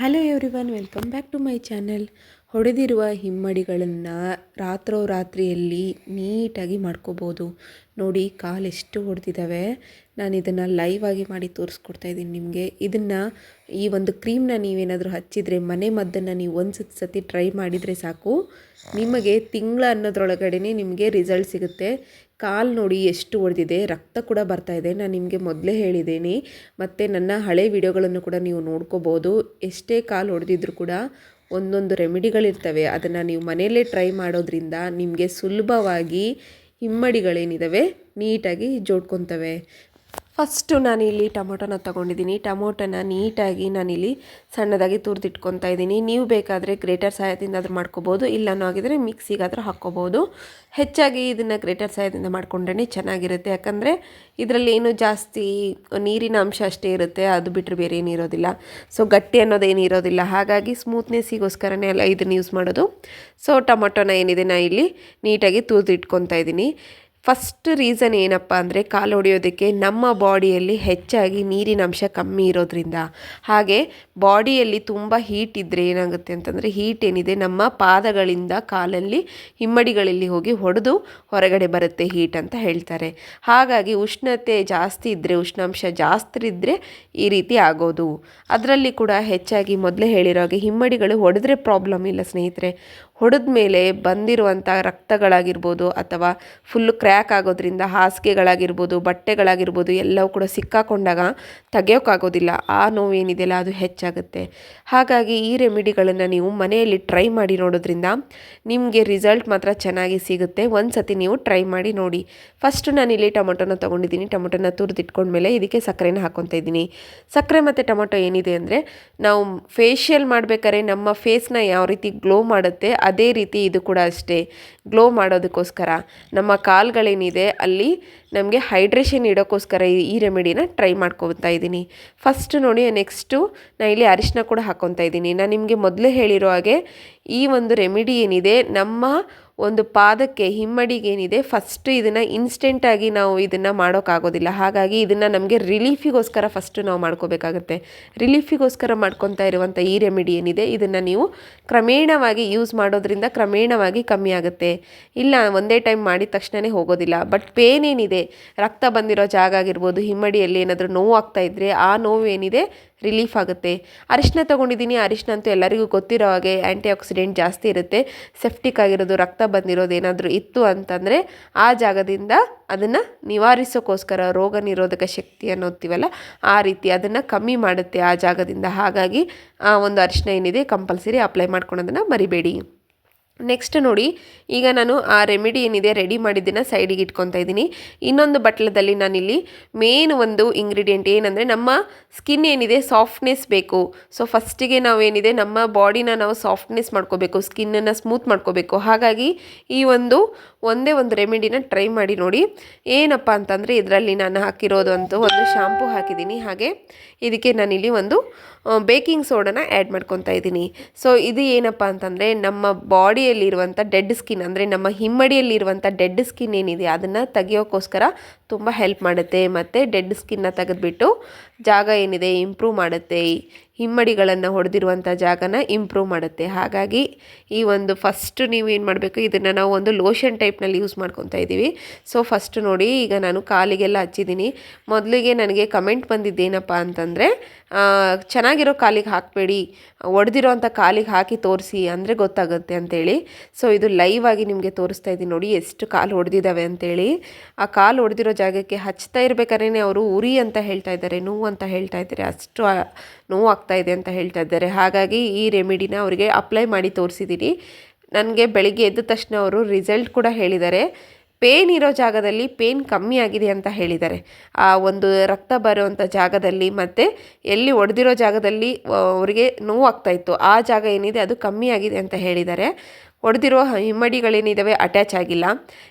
Hello everyone, welcome back to my channel. ಹೊಡೆದಿರುವ ಹಿಮ್ಮಡಿಗಳನ್ನು ರಾತ್ರಿಯಲ್ಲಿ ನೀಟಾಗಿ ಮಾಡ್ಕೋಬೋದು. ನೋಡಿ, ಕಾಲೆಷ್ಟು ಹೊಡೆದಿದ್ದಾವೆ. ನಾನು ಇದನ್ನು ಲೈವ್ ಆಗಿ ಮಾಡಿ ತೋರಿಸ್ಕೊಡ್ತಾ ಇದ್ದೀನಿ ನಿಮಗೆ. ಇದನ್ನು ಈ ಒಂದು ಕ್ರೀಮ್ನ ನೀವೇನಾದರೂ ಹಚ್ಚಿದರೆ, ಮನೆ ಮದ್ದನ್ನು ನೀವು ಒಂದು ಸತಿ ಟ್ರೈ ಮಾಡಿದರೆ ಸಾಕು, ನಿಮಗೆ ತಿಂಗಳ ಅನ್ನೋದ್ರೊಳಗಡೆ ನಿಮಗೆ ರಿಸಲ್ಟ್ ಸಿಗುತ್ತೆ. ಕಾಲು ನೋಡಿ ಎಷ್ಟು ಹೊಡೆದಿದೆ, ರಕ್ತ ಕೂಡ ಬರ್ತಾ ಇದೆ. ನಾನು ನಿಮಗೆ ಮೊದಲೇ ಹೇಳಿದ್ದೀನಿ, ಮತ್ತು ನನ್ನ ಹಳೆ ವಿಡಿಯೋಗಳನ್ನು ಕೂಡ ನೀವು ನೋಡ್ಕೋಬೋದು. ಎಷ್ಟೇ ಕಾಲು ಹೊಡೆದಿದ್ರು ಕೂಡ ಒಂದೊಂದು ರೆಮಿಡಿಗಳಿರ್ತವೆ, ಅದನ್ನು ನೀವು ಮನೆಯಲ್ಲೇ ಟ್ರೈ ಮಾಡೋದ್ರಿಂದ ನಿಮಗೆ ಸುಲಭವಾಗಿ ಹಿಮ್ಮಡಿಗಳೇನಿದ್ದಾವೆ ನೀಟಾಗಿ ಜೋಡ್ಕೊತವೆ. ಫಸ್ಟು ನಾನಿಲ್ಲಿ ಟೊಮೊಟೊನ ತೊಗೊಂಡಿದ್ದೀನಿ. ಟೊಮೊಟೊನ ನೀಟಾಗಿ ನಾನಿಲ್ಲಿ ಸಣ್ಣದಾಗಿ ತುರಿದಿಟ್ಕೊತಾ ಇದ್ದೀನಿ. ನೀವು ಬೇಕಾದರೆ ಗ್ರೇಟರ್ ಸಹಾಯದಿಂದ ಆದರೂ ಮಾಡ್ಕೋಬೋದು, ಇಲ್ಲನೂ ಆಗಿದರೆ ಮಿಕ್ಸಿಗಾದರೂ ಹಾಕ್ಕೋಬೋದು. ಹೆಚ್ಚಾಗಿ ಇದನ್ನು ಗ್ರೇಟರ್ ಸಹಾಯದಿಂದ ಮಾಡ್ಕೊಂಡ್ರೆ ಚೆನ್ನಾಗಿರುತ್ತೆ, ಯಾಕಂದರೆ ಇದರಲ್ಲಿ ಏನು ಜಾಸ್ತಿ ನೀರಿನ ಅಂಶ ಅಷ್ಟೇ ಇರುತ್ತೆ, ಅದು ಬಿಟ್ಟರೆ ಬೇರೆ ಏನು ಇರೋದಿಲ್ಲ. ಸೊ ಗಟ್ಟಿ ಅನ್ನೋದೇನು ಇರೋದಿಲ್ಲ, ಹಾಗಾಗಿ ಸ್ಮೂತ್ನೆಸ್ಸಿಗೋಸ್ಕರನೇ ಅಲ್ಲ ಇದನ್ನು ಯೂಸ್ ಮಾಡೋದು. ಸೊ ಟೊಮೊಟೊನ ಏನಿದೆ ನಾನು ಇಲ್ಲಿ ನೀಟಾಗಿ ತುರಿದಿಟ್ಕೊತಾ ಇದ್ದೀನಿ. ಫಸ್ಟ್ ರೀಸನ್ ಏನಪ್ಪ ಅಂದರೆ, ಕಾಲು ಹೊಡೆಯೋದಕ್ಕೆ ನಮ್ಮ ಬಾಡಿಯಲ್ಲಿ ಹೆಚ್ಚಾಗಿ ನೀರಿನ ಅಂಶ ಕಮ್ಮಿ ಇರೋದ್ರಿಂದ. ಹಾಗೆ ಬಾಡಿಯಲ್ಲಿ ತುಂಬ ಹೀಟ್ ಇದ್ದರೆ ಏನಾಗುತ್ತೆ ಅಂತಂದರೆ, ಹೀಟ್ ಏನಿದೆ ನಮ್ಮ ಪಾದಗಳಿಂದ ಕಾಲಲ್ಲಿ ಹಿಮ್ಮಡಿಗಳಲ್ಲಿ ಹೋಗಿ ಹೊಡೆದು ಹೊರಗಡೆ ಬರುತ್ತೆ ಹೀಟ್ ಅಂತ ಹೇಳ್ತಾರೆ. ಹಾಗಾಗಿ ಉಷ್ಣತೆ ಜಾಸ್ತಿ ಇದ್ದರೆ, ಉಷ್ಣಾಂಶ ಜಾಸ್ತಿ ಇದ್ದರೆ ಈ ರೀತಿ ಆಗೋದು. ಅದರಲ್ಲಿ ಕೂಡ ಹೆಚ್ಚಾಗಿ ಮೊದಲೇ ಹೇಳಿರೋ ಹಾಗೆ ಹಿಮ್ಮಡಿಗಳು ಹೊಡೆದ್ರೆ ಪ್ರಾಬ್ಲಮ್ ಇಲ್ಲ ಸ್ನೇಹಿತರೆ. ಹೊಡೆದ ಮೇಲೆ ಬಂದಿರುವಂಥ ರಕ್ತಗಳಾಗಿರ್ಬೋದು, ಅಥವಾ ಫುಲ್ಲು ಕ್ರ್ಯಾಕ್ ಆಗೋದ್ರಿಂದ ಹಾಸಿಗೆಗಳಾಗಿರ್ಬೋದು, ಬಟ್ಟೆಗಳಾಗಿರ್ಬೋದು, ಎಲ್ಲವೂ ಕೂಡ ಸಿಕ್ಕಾಕೊಂಡಾಗ ತೆಗಿಯೋಕ್ಕಾಗೋದಿಲ್ಲ. ಆ ನೋವೇನಿದೆಯಲ್ಲ ಅದು ಹೆಚ್ಚಾಗುತ್ತೆ. ಹಾಗಾಗಿ ಈ ರೆಮಿಡಿಗಳನ್ನು ನೀವು ಮನೆಯಲ್ಲಿ ಟ್ರೈ ಮಾಡಿ ನೋಡೋದ್ರಿಂದ ನಿಮಗೆ ರಿಸಲ್ಟ್ ಮಾತ್ರ ಚೆನ್ನಾಗಿ ಸಿಗುತ್ತೆ. ಒಂದು ಸತಿ ನೀವು ಟ್ರೈ ಮಾಡಿ ನೋಡಿ. ಫಸ್ಟು ನಾನಿಲ್ಲಿ ಟೊಮೊಟೊನ ತೊಗೊಂಡಿದ್ದೀನಿ. ಟೊಮೊಟೊನ ತುರಿದಿಟ್ಕೊಂಡ್ಮೇಲೆ ಇದಕ್ಕೆ ಸಕ್ಕರೆನ ಹಾಕ್ಕೊತಾ ಇದ್ದೀನಿ. ಸಕ್ಕರೆ ಮತ್ತು ಟೊಮೊಟೊ ಏನಿದೆ ಅಂದರೆ, ನಾವು ಫೇಶಿಯಲ್ ಮಾಡಬೇಕಾದ್ರೆ ನಮ್ಮ ಫೇಸ್ನ ಯಾವ ರೀತಿ ಗ್ಲೋ ಮಾಡುತ್ತೆ, ಅದೇ ರೀತಿ ಇದು ಕೂಡ ಅಷ್ಟೇ. ಗ್ಲೋ ಮಾಡೋದಕ್ಕೋಸ್ಕರ ನಮ್ಮ ಕಾಲುಗಳೇನಿದೆ ಅಲ್ಲಿ ನಮಗೆ ಹೈಡ್ರೇಷನ್ ಇಡೋಕ್ಕೋಸ್ಕರ ಈ ರೆಮಿಡಿನ ಟ್ರೈ ಮಾಡ್ಕೊತಾ ಇದ್ದೀನಿ. ಫಸ್ಟ್ ನೋಡಿ, ನೆಕ್ಸ್ಟು ನಾನು ಇಲ್ಲಿ ಅರಿಶಿನ ಕೂಡ ಹಾಕ್ಕೊತಾ ಇದ್ದೀನಿ. ನಾನು ನಿಮಗೆ ಮೊದಲೇ ಹೇಳಿರೋ ಹಾಗೆ ಈ ಒಂದು ರೆಮಿಡಿ ಏನಿದೆ ನಮ್ಮ ಒಂದು ಪಾದಕ್ಕೆ ಹಿಮ್ಮಡಿಗೇನಿದೆ, ಫಸ್ಟ್ ಇದನ್ನು ಇನ್ಸ್ಟೆಂಟಾಗಿ ನಾವು ಇದನ್ನು ಮಾಡೋಕ್ಕಾಗೋದಿಲ್ಲ. ಹಾಗಾಗಿ ಇದನ್ನು ನಮಗೆ ರಿಲೀಫಿಗೋಸ್ಕರ ಫಸ್ಟು ನಾವು ಮಾಡ್ಕೋಬೇಕಾಗತ್ತೆ. ರಿಲೀಫಿಗೋಸ್ಕರ ಮಾಡ್ಕೊತಾ ಇರುವಂಥ ಈ ರೆಮಿಡಿ ಏನಿದೆ, ಇದನ್ನು ನೀವು ಕ್ರಮೇಣವಾಗಿ ಯೂಸ್ ಮಾಡೋದ್ರಿಂದ ಕ್ರಮೇಣವಾಗಿ ಕಮ್ಮಿ ಆಗುತ್ತೆ. ಇಲ್ಲ ಒಂದೇ ಟೈಮ್ ಮಾಡಿದ ತಕ್ಷಣವೇ ಹೋಗೋದಿಲ್ಲ. ಬಟ್ ಪೇನ್ ಏನಿದೆ, ರಕ್ತ ಬಂದಿರೋ ಜಾಗ ಆಗಿರ್ಬೋದು, ಹಿಮ್ಮಡಿಯಲ್ಲಿ ಏನಾದರೂ ನೋವು ಆಗ್ತಾ ಇದ್ದರೆ ಆ ನೋವು ಏನಿದೆ ರಿಲೀಫ್ ಆಗುತ್ತೆ. ಅರಿಶಿನ ತೊಗೊಂಡಿದ್ದೀನಿ. ಅರಿಶಿನ ಅಂತೂ ಎಲ್ಲರಿಗೂ ಗೊತ್ತಿರೋ ಹಾಗೆ ಆ್ಯಂಟಿ ಆಕ್ಸಿಡೆಂಟ್ ಜಾಸ್ತಿ ಇರುತ್ತೆ. ಸೆಫ್ಟಿಕ್ ಆಗಿರೋದು, ರಕ್ತ ಬಂದಿರೋದು ಏನಾದರೂ ಇತ್ತು ಅಂತಂದರೆ ಆ ಜಾಗದಿಂದ ಅದನ್ನು ನಿವಾರಿಸೋಕ್ಕೋಸ್ಕರ, ರೋಗ ನಿರೋಧಕ ಶಕ್ತಿ ಅನ್ನೋತೀವಲ್ಲ ಆ ರೀತಿ ಅದನ್ನು ಕಮ್ಮಿ ಮಾಡುತ್ತೆ ಆ ಜಾಗದಿಂದ. ಹಾಗಾಗಿ ಆ ಒಂದು ಅರಿಶಿನ ಏನಿದೆ ಕಂಪಲ್ಸರಿ ಅಪ್ಲೈ ಮಾಡ್ಕೊಳೋದನ್ನು ಮರಿಬೇಡಿ. ನೆಕ್ಸ್ಟ್ ನೋಡಿ, ಈಗ ನಾನು ಆ ರೆಮಿಡಿ ಏನಿದೆ ರೆಡಿ ಮಾಡಿದ್ದನ್ನು ಸೈಡಿಗೆ ಇಟ್ಕೊತಾ ಇದ್ದೀನಿ. ಇನ್ನೊಂದು ಬಟ್ಲದಲ್ಲಿ ನಾನಿಲ್ಲಿ ಮೇನ್ ಒಂದು ಇಂಗ್ರೀಡಿಯೆಂಟ್ ಏನಂದರೆ, ನಮ್ಮ ಸ್ಕಿನ್ ಏನಿದೆ ಸಾಫ್ಟ್ನೆಸ್ ಬೇಕು. ಸೊ ಫಸ್ಟಿಗೆ ನಾವೇನಿದೆ ನಮ್ಮ ಬಾಡಿನ ನಾವು ಸಾಫ್ಟ್ನೆಸ್ ಮಾಡ್ಕೋಬೇಕು, ಸ್ಕಿನ್ನನ್ನು ಸ್ಮೂತ್ ಮಾಡ್ಕೋಬೇಕು. ಹಾಗಾಗಿ ಈ ಒಂದೇ ಒಂದು ರೆಮಿಡಿನ ಟ್ರೈ ಮಾಡಿ ನೋಡಿ. ಏನಪ್ಪ ಅಂತಂದರೆ, ಇದರಲ್ಲಿ ನಾನು ಹಾಕಿರೋದು ಅಂತೂ ಒಂದು ಶಾಂಪೂ ಹಾಕಿದ್ದೀನಿ. ಹಾಗೆ ಇದಕ್ಕೆ ನಾನಿಲ್ಲಿ ಒಂದು ಬೇಕಿಂಗ್ ಸೋಡಾನ ಆ್ಯಡ್ ಮಾಡ್ಕೊತಾ ಇದ್ದೀನಿ. ಸೊ ಇದು ಏನಪ್ಪ ಅಂತಂದರೆ, ನಮ್ಮ ಬಾಡಿಯಲ್ಲಿರುವಂಥ ಡೆಡ್ ಸ್ಕಿನ್, ಅಂದರೆ ನಮ್ಮ ಹಿಮ್ಮಡಿಯಲ್ಲಿರುವಂಥ ಡೆಡ್ ಸ್ಕಿನ್ ಏನಿದೆ ಅದನ್ನು ತೆಗಿಯೋಕ್ಕೋಸ್ಕರ ತುಂಬ ಹೆಲ್ಪ್ ಮಾಡುತ್ತೆ. ಮತ್ತು ಡೆಡ್ ಸ್ಕಿನ್ನ ತೆಗೆದುಬಿಟ್ಟು ಜಾಗ ಏನಿದೆ ಇಂಪ್ರೂವ್ ಮಾಡುತ್ತೆ, ಹಿಮ್ಮಡಿಗಳನ್ನು ಹೊಡೆದಿರುವಂಥ ಜಾಗನ ಇಂಪ್ರೂವ್ ಮಾಡುತ್ತೆ. ಹಾಗಾಗಿ ಈ ಒಂದು ಫಸ್ಟ್ ನೀವು ಏನು ಮಾಡಬೇಕು, ಇದನ್ನು ನಾವು ಒಂದು ಲೋಷನ್ ಟೈಪ್ನಲ್ಲಿ ಯೂಸ್ ಮಾಡ್ಕೊತಾ ಇದ್ದೀವಿ. ಸೊ ಫಸ್ಟ್ ನೋಡಿ, ಈಗ ನಾನು ಕಾಲಿಗೆಲ್ಲ ಹಚ್ಚಿದ್ದೀನಿ. ಮೊದಲಿಗೆ ನನಗೆ ಕಮೆಂಟ್ ಬಂದಿದ್ದೇನಪ್ಪ ಅಂತಂದರೆ, ಚೆನ್ನಾಗಿರೋ ಕಾಲಿಗೆ ಹಾಕಬೇಡಿ, ಒಡೆದಿರೋ ಅಂಥ ಕಾಲಿಗೆ ಹಾಕಿ ತೋರಿಸಿ ಅಂದರೆ ಗೊತ್ತಾಗುತ್ತೆ ಅಂತೇಳಿ. ಸೊ ಇದು ಲೈವ್ ಆಗಿ ನಿಮಗೆ ತೋರಿಸ್ತಾ ಇದ್ದೀನಿ ನೋಡಿ, ಎಷ್ಟು ಕಾಲು ಹೊಡೆದಿದ್ದಾವೆ ಅಂತೇಳಿ. ಆ ಕಾಲು ಹೊಡೆದಿರೋ ಜಾಗಕ್ಕೆ ಹಚ್ತಾ ಇರಬೇಕಾದ್ರೆ ಅವರು ಉರಿ ಅಂತ ಹೇಳ್ತಾ ಇದ್ದಾರೆ, ನೋವು ಅಂತ ಹೇಳ್ತಾ ಇದ್ದಾರೆ, ಅಷ್ಟು ನೋವು ಆಗ್ತಾ ಇದೆ ಅಂತ ಹೇಳ್ತಾ ಇದ್ದಾರೆ. ಹಾಗಾಗಿ ಈ ರೆಮಿಡಿನ ಅವರಿಗೆ ಅಪ್ಲೈ ಮಾಡಿ ತೋರಿಸಿದ್ದೀನಿ. ನನಗೆ ಬೆಳಿಗ್ಗೆ ಎದ್ದ ತಕ್ಷಣ ಅವರು ರಿಸಲ್ಟ್ ಕೂಡ ಹೇಳಿದ್ದಾರೆ. ಪೇನ್ ಇರೋ ಜಾಗದಲ್ಲಿ ಪೇನ್ ಕಮ್ಮಿ ಆಗಿದೆ ಅಂತ ಹೇಳಿದ್ದಾರೆ. ಆ ಒಂದು ರಕ್ತ ಬರುವಂಥ ಜಾಗದಲ್ಲಿ ಮತ್ತು ಎಲ್ಲಿ ಹೊಡೆದಿರೋ ಜಾಗದಲ್ಲಿ ಅವರಿಗೆ ನೋವು ಆಗ್ತಾಯಿತ್ತು, ಆ ಜಾಗ ಏನಿದೆ ಅದು ಕಮ್ಮಿ ಆಗಿದೆ ಅಂತ ಹೇಳಿದ್ದಾರೆ. ಹೊಡೆದಿರೋ ಹಿಮ್ಮಡಿಗಳೇನಿದ್ದಾವೆ ಅಟ್ಯಾಚ್ ಆಗಿಲ್ಲ,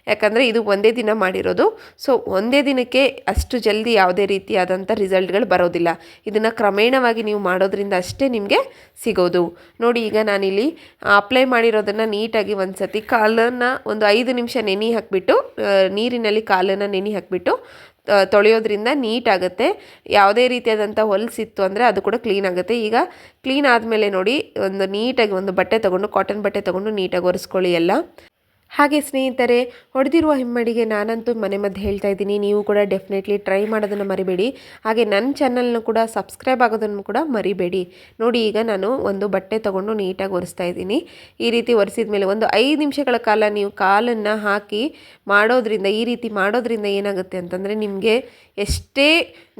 ಯಾಕಂದರೆ ಇದು ಒಂದೇ ದಿನ ಮಾಡಿರೋದು. ಸೊ ಒಂದೇ ದಿನಕ್ಕೆ ಅಷ್ಟು ಜಲ್ದಿ ಯಾವುದೇ ರೀತಿಯಾದಂಥ ರಿಸಲ್ಟ್ಗಳು ಬರೋದಿಲ್ಲ. ಇದನ್ನು ಕ್ರಮೇಣವಾಗಿ ನೀವು ಮಾಡೋದ್ರಿಂದ ಅಷ್ಟೇ ನಿಮಗೆ ಸಿಗೋದು. ನೋಡಿ, ಈಗ ನಾನಿಲ್ಲಿ ಅಪ್ಲೈ ಮಾಡಿರೋದನ್ನು ನೀಟಾಗಿ ಒಂದು ಸತಿ ಕಾಲನ್ನು ಒಂದು 5 ನಿಮಿಷ ನೆನೆ ಹಾಕಿಬಿಟ್ಟು, ನೀರಿನಲ್ಲಿ ಕಾಲನ್ನು ನೆನೆ ಹಾಕಿಬಿಟ್ಟು ತೊಳೆಯೋದ್ರಿಂದ ನೀಟಾಗುತ್ತೆ. ಯಾವುದೇ ರೀತಿಯಾದಂಥ ಹೊಲಸಿತ್ತು ಅಂದರೆ ಅದು ಕೂಡ ಕ್ಲೀನ್ ಆಗುತ್ತೆ. ಈಗ ಕ್ಲೀನ್ ಆದಮೇಲೆ ನೋಡಿ ಒಂದು ನೀಟಾಗಿ ಒಂದು ಬಟ್ಟೆ ತೊಗೊಂಡು ಕಾಟನ್ ಬಟ್ಟೆ ತೊಗೊಂಡು ನೀಟಾಗಿ ಒರೆಸ್ಕೊಳ್ಳಿ ಎಲ್ಲ. ಹಾಗೆ ಸ್ನೇಹಿತರೆ, ಹೊಡೆದಿರುವ ಹಿಮ್ಮಡಿಗೆ ನಾನಂತೂ ಮನೆ ಮದ್ದು ಹೇಳ್ತಾ ಇದ್ದೀನಿ, ನೀವು ಕೂಡ ಡೆಫಿನೆಟ್ಲಿ ಟ್ರೈ ಮಾಡೋದನ್ನು ಮರಿಬೇಡಿ. ಹಾಗೆ ನನ್ನ ಚಾನಲ್ನ ಕೂಡ ಸಬ್ಸ್ಕ್ರೈಬ್ ಆಗೋದನ್ನು ಕೂಡ ಮರಿಬೇಡಿ. ನೋಡಿ ಈಗ ನಾನು ಒಂದು ಬಟ್ಟೆ ತೊಗೊಂಡು ನೀಟಾಗಿ ಒರೆಸ್ತಾ ಇದ್ದೀನಿ. ಈ ರೀತಿ ಒರೆಸಿದ ಮೇಲೆ ಒಂದು 5 ನಿಮಿಷಗಳ ಕಾಲ ನೀವು ಕಾಲನ್ನು ಹಾಕಿ ಮಾಡೋದ್ರಿಂದ, ಈ ರೀತಿ ಮಾಡೋದ್ರಿಂದ ಏನಾಗುತ್ತೆ ಅಂತಂದರೆ ನಿಮಗೆ ಎಷ್ಟೇ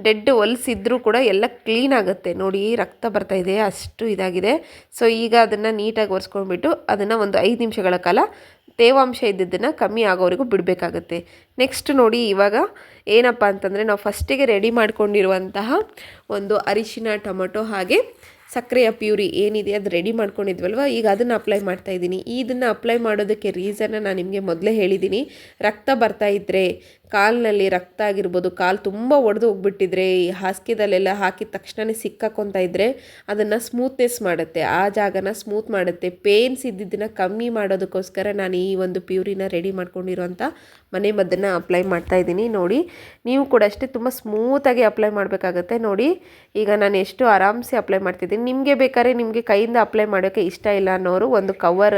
ಡೆಡ್ ಹೊಲಸಿದ್ರೂ ಕೂಡ ಎಲ್ಲ ಕ್ಲೀನ್ ಆಗುತ್ತೆ. ನೋಡಿ ರಕ್ತ ಬರ್ತಾ ಇದೆ, ಅಷ್ಟು ಇದಾಗಿದೆ. ಸೊ ಈಗ ಅದನ್ನು ನೀಟಾಗಿ ಒರೆಸ್ಕೊಂಡ್ಬಿಟ್ಟು ಅದನ್ನು ಒಂದು 5 ನಿಮಿಷಗಳ ಕಾಲ ತೇವಾಂಶ ಇದ್ದಿದ್ದನ್ನು ಕಮ್ಮಿ ಆಗೋವರೆಗೂ ಬಿಡಬೇಕಾಗುತ್ತೆ. ನೆಕ್ಸ್ಟ್ ನೋಡಿ ಇವಾಗ ಏನಪ್ಪ ಅಂತಂದರೆ ನಾವು ಫಸ್ಟಿಗೆ ರೆಡಿ ಮಾಡ್ಕೊಂಡಿರುವಂತಹ ಒಂದು ಅರಿಶಿನ, ಟೊಮೊಟೊ ಹಾಗೆ ಸಕ್ಕರೆಯ ಪ್ಯೂರಿ ಏನಿದೆ ಅದು ರೆಡಿ ಮಾಡ್ಕೊಂಡಿದ್ವಲ್ವ, ಈಗ ಅದನ್ನು ಅಪ್ಲೈ ಮಾಡ್ತಾಯಿದ್ದೀನಿ. ಇದನ್ನು ಅಪ್ಲೈ ಮಾಡೋದಕ್ಕೆ ರೀಸನ್ನ ನಾನು ನಿಮಗೆ ಮೊದಲೇ ಹೇಳಿದ್ದೀನಿ. ರಕ್ತ ಬರ್ತಾ ಇದ್ದರೆ, ಕಾಲಿನಲ್ಲಿ ರಕ್ತ ಆಗಿರ್ಬೋದು, ಕಾಲು ತುಂಬ ಒಡೆದು ಹೋಗ್ಬಿಟ್ಟಿದ್ರೆ, ಈ ಹಾಸಿಗೆದಲ್ಲೆಲ್ಲ ಹಾಕಿದ ತಕ್ಷಣವೇ ಸಿಕ್ಕಾಕೊತಾ ಇದ್ದರೆ ಅದನ್ನು ಸ್ಮೂತ್ನೆಸ್ ಮಾಡುತ್ತೆ, ಆ ಜಾಗನ ಸ್ಮೂತ್ ಮಾಡುತ್ತೆ. ಪೇನ್ಸ್ ಇದ್ದಿದ್ದನ್ನು ಕಮ್ಮಿ ಮಾಡೋದಕ್ಕೋಸ್ಕರ ನಾನು ಈ ಒಂದು ಪ್ಯೂರಿನ ರೆಡಿ ಮಾಡ್ಕೊಂಡಿರೋಂಥ ಮನೆ ಮದ್ದನ್ನು ಅಪ್ಲೈ ಮಾಡ್ತಾಯಿದ್ದೀನಿ. ನೋಡಿ ನೀವು ಕೂಡ ಅಷ್ಟೇ ತುಂಬ ಸ್ಮೂತಾಗಿ ಅಪ್ಲೈ ಮಾಡಬೇಕಾಗತ್ತೆ. ನೋಡಿ ಈಗ ನಾನು ಎಷ್ಟು ಆರಾಮ್ಸೆ ಅಪ್ಲೈ ಮಾಡ್ತಿದ್ದೀನಿ. ನಿಮಗೆ ಬೇಕಾದ್ರೆ ನಿಮಗೆ ಕೈಯಿಂದ ಅಪ್ಲೈ ಮಾಡೋಕ್ಕೆ ಇಷ್ಟ ಇಲ್ಲ ಅನ್ನೋರು ಒಂದು ಕವರ್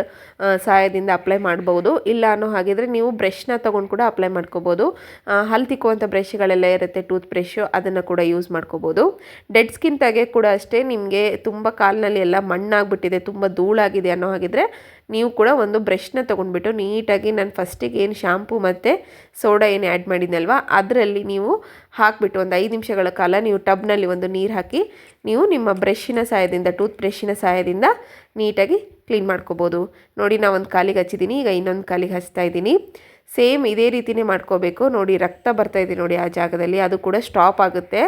ಸಹಾಯದಿಂದ ಅಪ್ಲೈ ಮಾಡ್ಬೋದು. ಇಲ್ಲ ಅನ್ನೋ ಹಾಗಿದ್ರೆ ನೀವು ಬ್ರಷ್ನ ತೊಗೊಂಡು ಕೂಡ ಅಪ್ಲೈ ಮಾಡ್ಕೋಬೋದು. ಹಲ್ ತಿಕ್ಕುವಂಥ ಬ್ರಷ್ಗಳೆಲ್ಲ ಇರುತ್ತೆ, ಟೂತ್ ಬ್ರಷು, ಅದನ್ನು ಕೂಡ ಯೂಸ್ ಮಾಡ್ಕೋಬೋದು. ಡೆಡ್ ಸ್ಕಿನ್ ತೆಗೆಯೋಕ್ಕೆ ಕೂಡ ಅಷ್ಟೇ, ನಿಮಗೆ ತುಂಬ ಕಾಲಿನಲ್ಲಿ ಎಲ್ಲ ಮಣ್ಣಾಗ್ಬಿಟ್ಟಿದೆ, ತುಂಬ ಧೂಳಾಗಿದೆ ಅನ್ನೋ ಹಾಗಿದ್ರೆ ನೀವು ಕೂಡ ಒಂದು ಬ್ರಷ್ನ ತೊಗೊಂಡ್ಬಿಟ್ಟು ನೀಟಾಗಿ ನಾನು ಫಸ್ಟಿಗೆ ಏನು ಶಾಂಪೂ ಮತ್ತು ಸೋಡಾ ಏನು ಆ್ಯಡ್ ಮಾಡಿದ್ನಲ್ವ ಅದರಲ್ಲಿ ನೀವು ಹಾಕಿಬಿಟ್ಟು ಒಂದು 5 ನಿಮಿಷಗಳ ಕಾಲ ನೀವು ಟಬ್ನಲ್ಲಿ ಒಂದು ನೀರು ಹಾಕಿ ನೀವು ನಿಮ್ಮ ಬ್ರಷ್ಷಿನ ಸಹಾಯದಿಂದ, ಟೂತ್ ಬ್ರಷ್ಷಿನ ಸಹಾಯದಿಂದ ನೀಟಾಗಿ ಕ್ಲೀನ್ ಮಾಡ್ಕೋಬೋದು. ನೋಡಿ ನಾನು ಒಂದು ಕಾಲಿಗೆ ಹಚ್ಚಿದ್ದೀನಿ, ಈಗ ಇನ್ನೊಂದು ಕಾಲಿಗೆ ಹಚ್ತಾ ಇದ್ದೀನಿ. ಸೇಮ್ ಇದೇ ರೀತಿಯೇ ಮಾಡ್ಕೋಬೇಕು. ನೋಡಿ ರಕ್ತ ಬರ್ತಾಯಿದೆ ನೋಡಿ ಆ ಜಾಗದಲ್ಲಿ, ಅದು ಕೂಡ ಸ್ಟಾಪ್ ಆಗುತ್ತೆ,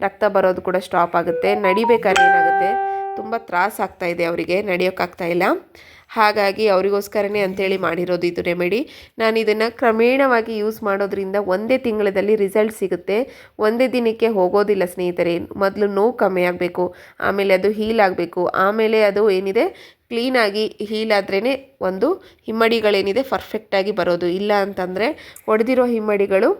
ರಕ್ತ ಬರೋದು ಕೂಡ ಸ್ಟಾಪ್ ಆಗುತ್ತೆ. ನಡಿಬೇಕಾದ್ರೆ ಏನಾಗುತ್ತೆ, ತುಂಬ ತ್ರಾಸ ಆಗ್ತಾಯಿದೆ ಅವರಿಗೆ, ನಡೆಯೋಕ್ಕಾಗ್ತಾಯಿಲ್ಲ. ಹಾಗಾಗಿ ಅವರಿಗೋಸ್ಕರನೇ ಅಂಥೇಳಿ ಮಾಡಿರೋದು ಇದು ರೆಮಿಡಿ. ನಾನು ಇದನ್ನು ಕ್ರಮೇಣವಾಗಿ ಯೂಸ್ ಮಾಡೋದ್ರಿಂದ ಒಂದೇ ತಿಂಗಳಲ್ಲಿ ರಿಸಲ್ಟ್ ಸಿಗುತ್ತೆ, ಒಂದೇ ದಿನಕ್ಕೆ ಹೋಗೋದಿಲ್ಲ ಸ್ನೇಹಿತರೆ. ಮೊದಲು ನೋವು ಕಮ್ಮಿ ಆಗಬೇಕು, ಆಮೇಲೆ ಅದು ಹೀಲ್ ಆಗಬೇಕು, ಆಮೇಲೆ ಅದು ಏನಿದೆ ಕ್ಲೀನಾಗಿ ಹೀಲ್ ಆದ್ರೇ ಒಂದು ಹಿಮ್ಮಡಿಗಳೇನಿದೆ ಪರ್ಫೆಕ್ಟಾಗಿ ಬರೋದು. ಇಲ್ಲ ಅಂತಂದರೆ ಒಡೆದಿರೋ ಹಿಮ್ಮಡಿಗಳು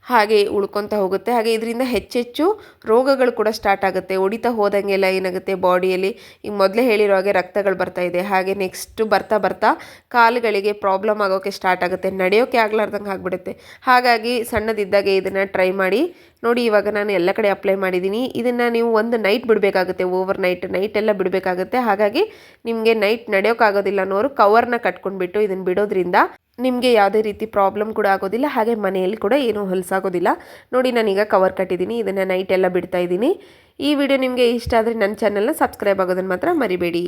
ಹಾಗೆ ಉಳ್ಕೊತಾ ಹೋಗುತ್ತೆ. ಹಾಗೆ ಇದರಿಂದ ಹೆಚ್ಚೆಚ್ಚು ರೋಗಗಳು ಕೂಡ ಸ್ಟಾರ್ಟ್ ಆಗುತ್ತೆ. ಹೊಡಿತಾ ಹೋದಂಗೆಲ್ಲ ಏನಾಗುತ್ತೆ ಬಾಡಿಯಲ್ಲಿ, ಈಗ ಮೊದಲೇ ಹೇಳಿರೋ ಹಾಗೆ ರಕ್ತಗಳು ಬರ್ತಾಯಿದೆ. ಹಾಗೆ ನೆಕ್ಸ್ಟ್ ಬರ್ತಾ ಬರ್ತಾ ಕಾಲುಗಳಿಗೆ ಪ್ರಾಬ್ಲಮ್ ಆಗೋಕ್ಕೆ ಸ್ಟಾರ್ಟ್ ಆಗುತ್ತೆ, ನಡೆಯೋಕ್ಕೆ ಆಗ್ಲಾರ್ದಂಗೆ ಆಗಿಬಿಡುತ್ತೆ. ಹಾಗಾಗಿ ಸಣ್ಣದಿದ್ದಾಗೆ ಇದನ್ನು ಟ್ರೈ ಮಾಡಿ ನೋಡಿ. ಇವಾಗ ನಾನು ಎಲ್ಲ ಕಡೆ ಅಪ್ಲೈ ಮಾಡಿದ್ದೀನಿ. ಇದನ್ನು ನೀವು ಒಂದು ನೈಟ್ ಬಿಡಬೇಕಾಗುತ್ತೆ, ಓವರ್ ನೈಟೆಲ್ಲ ಬಿಡಬೇಕಾಗುತ್ತೆ. ಹಾಗಾಗಿ ನಿಮಗೆ ನೈಟ್ ನಡೆಯೋಕ್ಕಾಗೋದಿಲ್ಲ ಅನ್ನೋರು ಕವರ್ನ ಕಟ್ಕೊಂಡ್ಬಿಟ್ಟು ಇದನ್ನು ಬಿಡೋದ್ರಿಂದ ನಿಮಗೆ ಯಾವುದೇ ರೀತಿ ಪ್ರಾಬ್ಲಮ್ ಕೂಡ ಆಗೋದಿಲ್ಲ, ಹಾಗೆ ಮನೆಯಲ್ಲಿ ಕೂಡ ಏನೂ ಹೊಲಸಾಗೋದಿಲ್ಲ. ನೋಡಿ ನಾನೀಗ ಕವರ್ ಕಟ್ಟಿದ್ದೀನಿ, ಇದನ್ನು ನೈಟೆಲ್ಲ ಬಿಡ್ತಾ ಇದ್ದೀನಿ. ಈ ವಿಡಿಯೋ ನಿಮಗೆ ಇಷ್ಟ ಆದರೆ ನನ್ನ ಚಾನಲ್ನ ಸಬ್ಸ್ಕ್ರೈಬ್ ಆಗೋದನ್ನು ಮಾತ್ರ ಮರಿಬೇಡಿ.